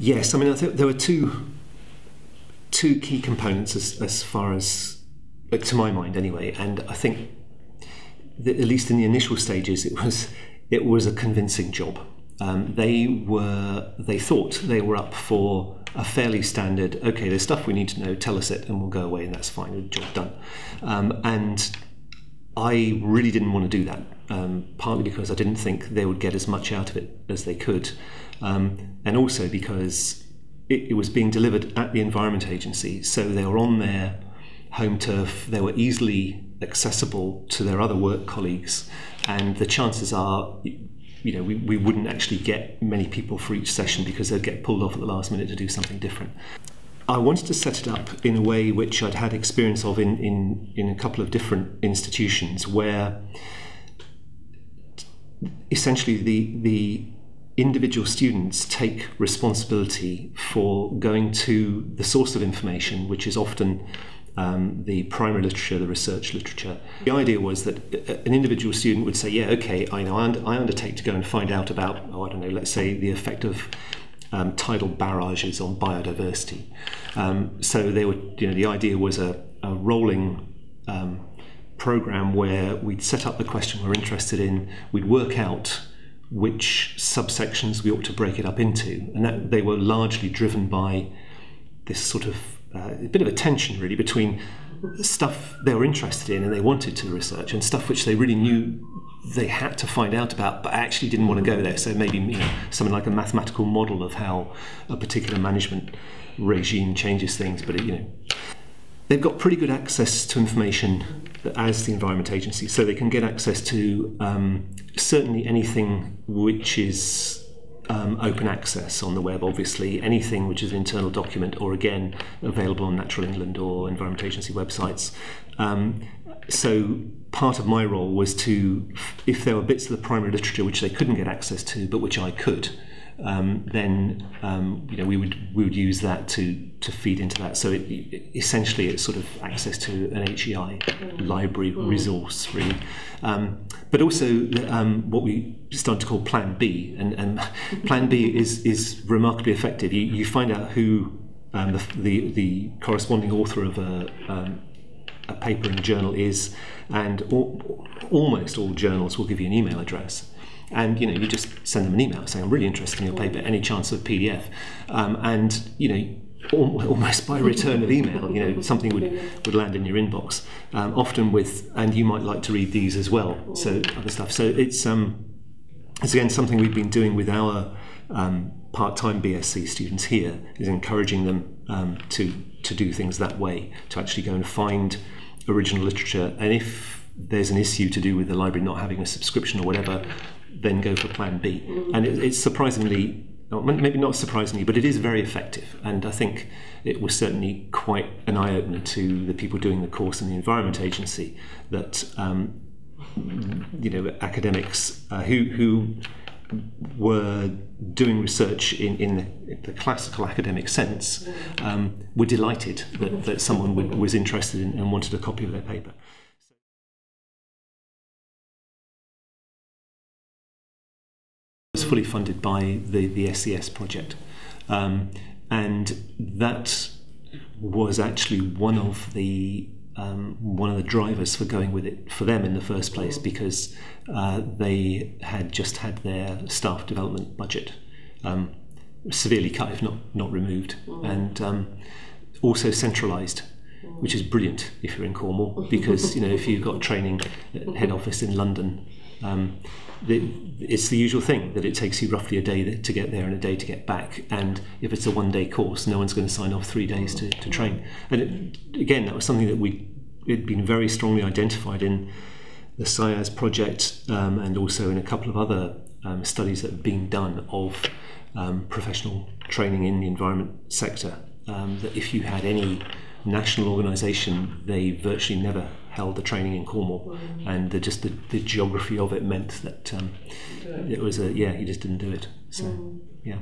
Yes, I mean, I think there were two key components as far as, to my mind anyway, and I think that at least in the initial stages it was a convincing job. They thought they were up for a fairly standard, okay, there's stuff we need to know, tell us it and we'll go away and that's fine, the job done. And I really didn't want to do that, partly because I didn't think they would get as much out of it as they could, and also because it was being delivered at the Environment Agency, so they were on their home turf, they were easily accessible to their other work colleagues, and the chances are, you know, we wouldn't actually get many people for each session because they'd get pulled off at the last minute to do something different. I wanted to set it up in a way which I'd had experience of in a couple of different institutions, where essentially the individual students take responsibility for going to the source of information, which is often the primary literature, the research literature. The idea was that an individual student would say, yeah, okay, I undertake to go and find out about, I don't know, let's say the effect of tidal barrages on biodiversity. So they would, you know, the idea was a rolling program where we'd set up the question we're interested in, we'd work out which subsections we ought to break it up into, and that they were largely driven by this sort of a bit of a tension really between stuff they were interested in and they wanted to research, and stuff which they really knew they had to find out about but actually didn't want to go there. So maybe, you know, something like a mathematical model of how a particular management regime changes things, but you know, they've got pretty good access to information as the Environment Agency, so they can get access to certainly anything which is open access on the web, obviously, anything which is an internal document or again available on Natural England or Environment Agency websites. So part of my role was to, if there were bits of the primary literature which they couldn't get access to but which I could, then you know, we would use that to feed into that. So essentially it's sort of access to an HEI library resource really, but also what we started to call Plan B, and Plan B is remarkably effective. You find out who the corresponding author of a paper in a journal is, and almost all journals will give you an email address. And you know, you just send them an email saying, I'm really interested in your paper, any chance of PDF? And you know, almost by return of email, you know, something would land in your inbox, often with, and you might like to read these as well, so other stuff. So it's again something we've been doing with our part-time BSc students here, is encouraging them to do things that way, to actually go and find original literature, and if there's an issue to do with the library not having a subscription or whatever, then go for Plan B. And it's surprisingly, maybe not surprisingly, but it is very effective, and I think it was certainly quite an eye-opener to the people doing the course in the Environment Agency that you know, academics who were doing research in the classical academic sense were delighted that someone was interested in and wanted a copy of their paper. It was fully funded by the SCS project, and that was actually one of the drivers for going with it for them in the first place, because they had just had their staff development budget severely cut, if not removed, and also centralised, which is brilliant if you're in Cornwall, because you know, if you've got training at head office in London, it's the usual thing that it takes you roughly a day to get there and a day to get back, and if it's a one-day course, no one's going to sign off 3 days to train. And again, that was something that had been very strongly identified in the SciAS project, and also in a couple of other studies that have been done of professional training in the environment sector, that if you had any national organisation, they virtually never held the training in Cornwall, and the geography of it meant that it was you just didn't do it. So yeah.